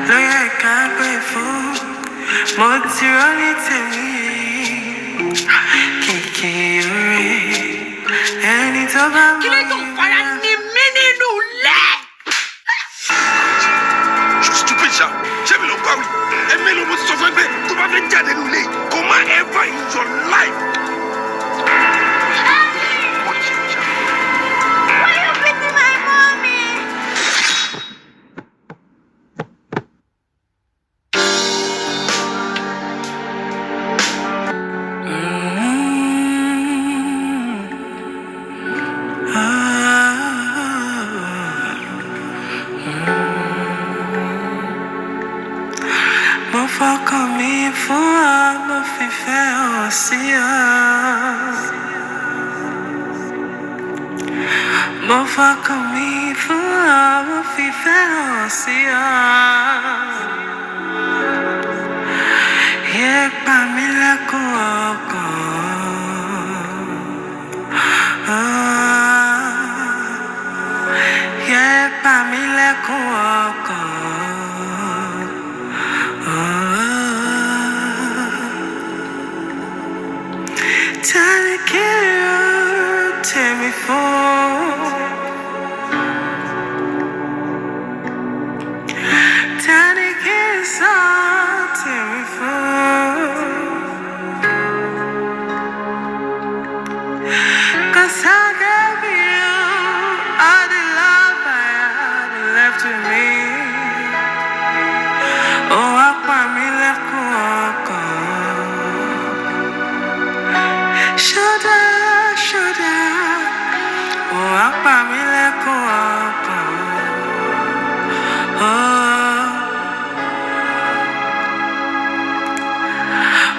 Lawyer can't pay for Motironi to me. KIKIORE and it's about Kí ló tó fara ní mí nínú ilé? Stupid sha. Ṣé mi ló bá wí? Èmi ló mú sọ fún pé tó bá fẹ́ jáde nínú ilé kò má ever in your life. Why you beating my mommy? Mo fọkàn mi fún ọ, mo fìfẹ́ hàn sí ọ. Mo fọkàn mi fún ọ, mo fìfẹ́ hàn sí ọ. Yé pa mí lẹ́kùn ọkàn. Yé pa mí lẹ́kùn ọkàn. Take me for Tiny kiss, take me for 'cause I gave you all the love I had left with me. Oh, I want me left shoulda. Oh, I want me left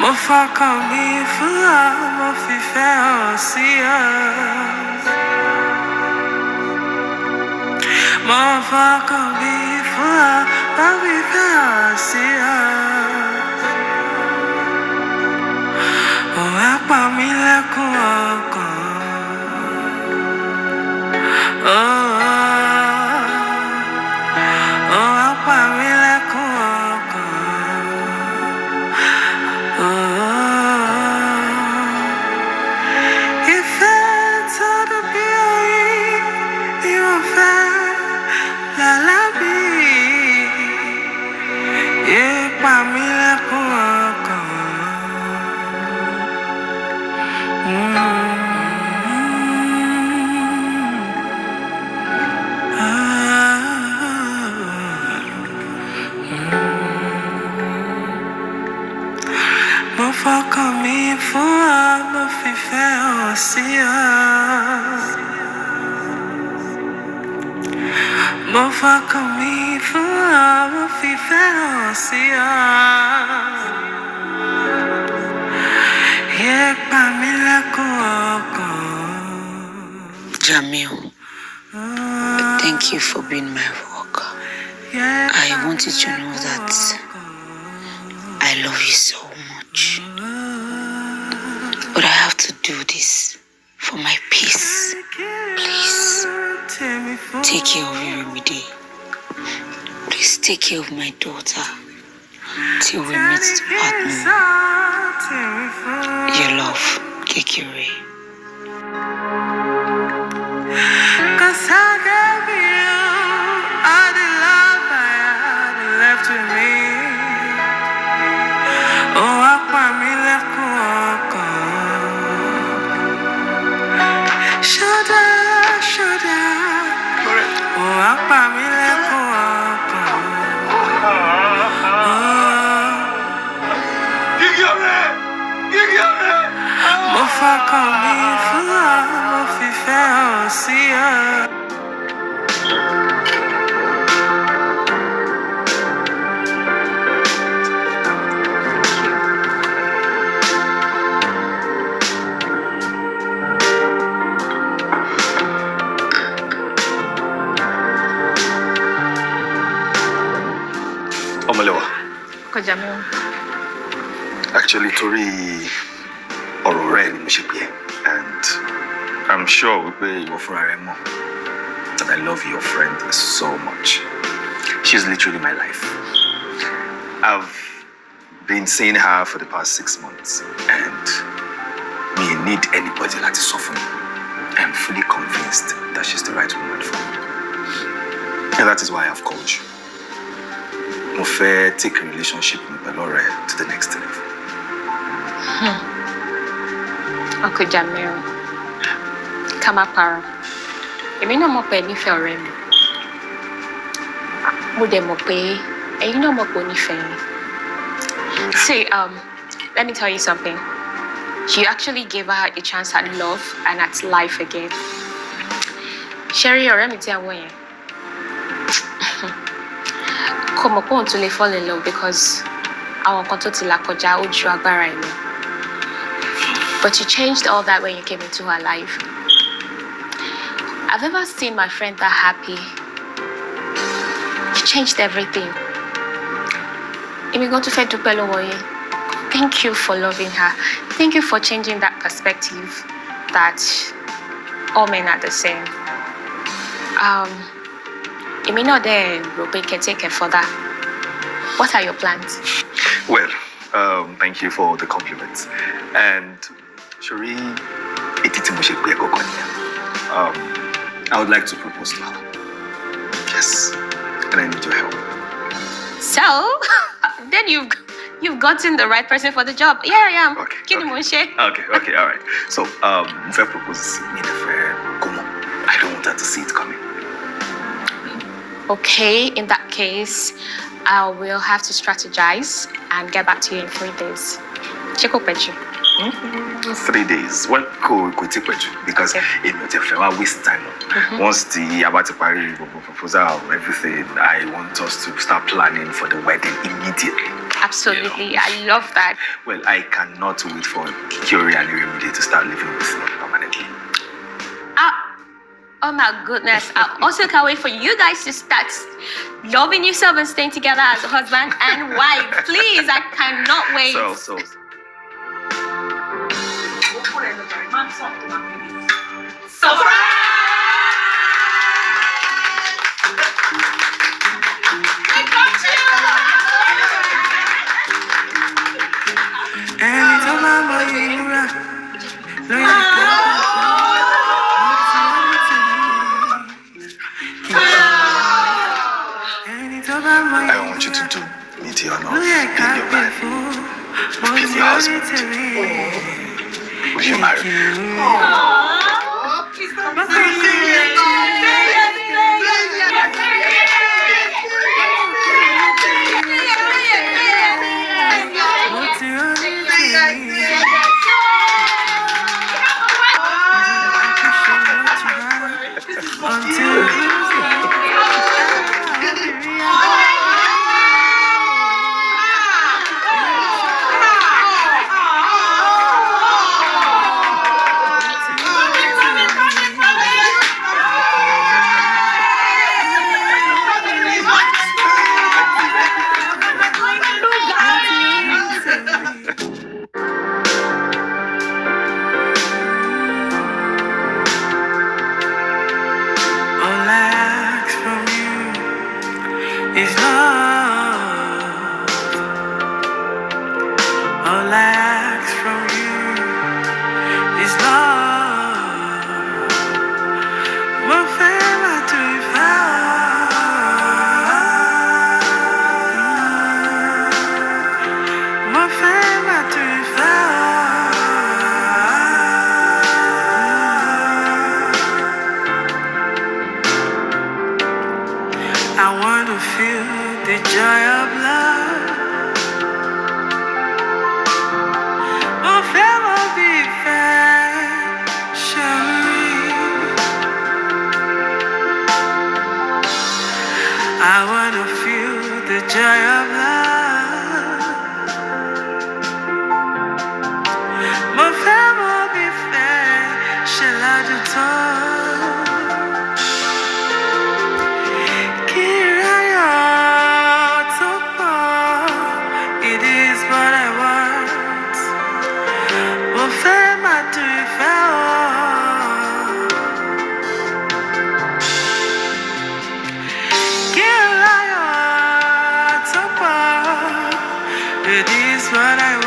mo fọkàn mi fún ọ, mo fìfẹ́ hàn sí ọ. Mo fọkàn mi fún ọ, mo fìfẹ́ hàn sí ọ. Ó wá pa mí lẹ́kùn ọkàn. Ó wá pa mí lẹ́kùn ọkàn. Ìfẹ́ tó dàbí oyin ni mo fẹ́ lálábí. Yé pa mí lẹ́kùn ọkàn. Mo fọkàn mi fún ọ, mo fìfẹ́ hàn sí ọ. Mo fọkàn mi fún ọ, mo fìfẹ́ hàn sí ọ. Yé pa mí lẹ́kùn ọkàn. Jamil, thank you for being my rock. I want you to know that I love you so much. But I have to do this for my peace. Please, take care of Yoruba. Please take care of my daughter till we meet to part more. Your love, KIKIORE. 'Cause I gave you all the love I had left with me. Oh, I want me lẹ́kùn ọkàn. Shoulda. Oh, I want me lẹ́kùn ọkàn. KIKIORE. Mo fọkàn mi fún ọ, mo fìfẹ́ hàn sí ọ. Ọmọlẹ́wà. Jamil. Actually, torí ọ̀rọ̀ rẹ̀ ni mo ṣe pè é, and I'm sure wípé ìwọ fúnra rẹ mọ̀ that I love your friend so much. She's literally my life. I've been seeing her for the past 6 months, and me need anybody like to suffer me. I'm fully convinced that she's the right woman for me. And that is why I've called you. Mo fẹ́ take a relationship with Lanre to the next level. Uncle Jamil, come up, Paro. Èmi náà mọ̀ pé nífẹ̀ẹ́ ọ̀rẹ́ mi. Mo dẹ̀ mọ̀ pé ẹ̀yin náà mọ̀ pé ó nífẹ̀ẹ́ yín. See, let me tell you something. You actually gave her a chance at love and at life again. Sherry, ọ̀rẹ́ mi tí a wọ̀ yẹn. Kò mọ̀ pé òun tún lè fall in love because àwọn kan tó ti là kọjá ó ju agbára ẹ̀ lọ. But you changed all that when you came into her life. I've never seen my friend that happy. You changed everything. Èmi gan tún fẹ́ dúpẹ́ lọ́wọ́ yín. Thank you for loving her. Thank you for changing that perspective that all men are the same. Èmi náà dẹ̀ rò pé kẹ́ take it further. What are your plans? Well, thank you for the compliments. And Shuri, I would like to propose to her. Yes, and I need your help. So, then you've gotten the right person for the job. Yeah, I am. Okay. Okay. All right. So, if I propose me the fair, come on. I don't want her to see it coming. Okay, in that case, I will have to strategize and get back to you in 3 days. Check up at you. 3 days. What could take with you? Because it will waste time. Once the about to party proposal, everything, I want us to start planning for the wedding immediately. Absolutely, You know? I love that. Well, I cannot wait for KIKIORE and Aderinoye to start living with me permanently. Oh my goodness. I also can't wait for you guys to start loving yourself and staying together as a husband and wife. Please, I cannot wait. So. I want you to do me the honor of being your man, of being your husband. Will you marry me? Is love. All I ask from you is love. Mo fẹ́ máa tó ìfẹ́. Mo fẹ́ máa tó ìfẹ́. I want to feel the joy of love. Mo fẹ́ mọ bí ìfẹ́ ṣe rí. I want to feel the joy of love. Mo fẹ́ mọ bí ìfẹ́ ṣe ládùn tó. It is what I want. Mo fẹ́ máa tó ìfẹ́ o. Kí n láyọ̀ tó pọ̀. It is what I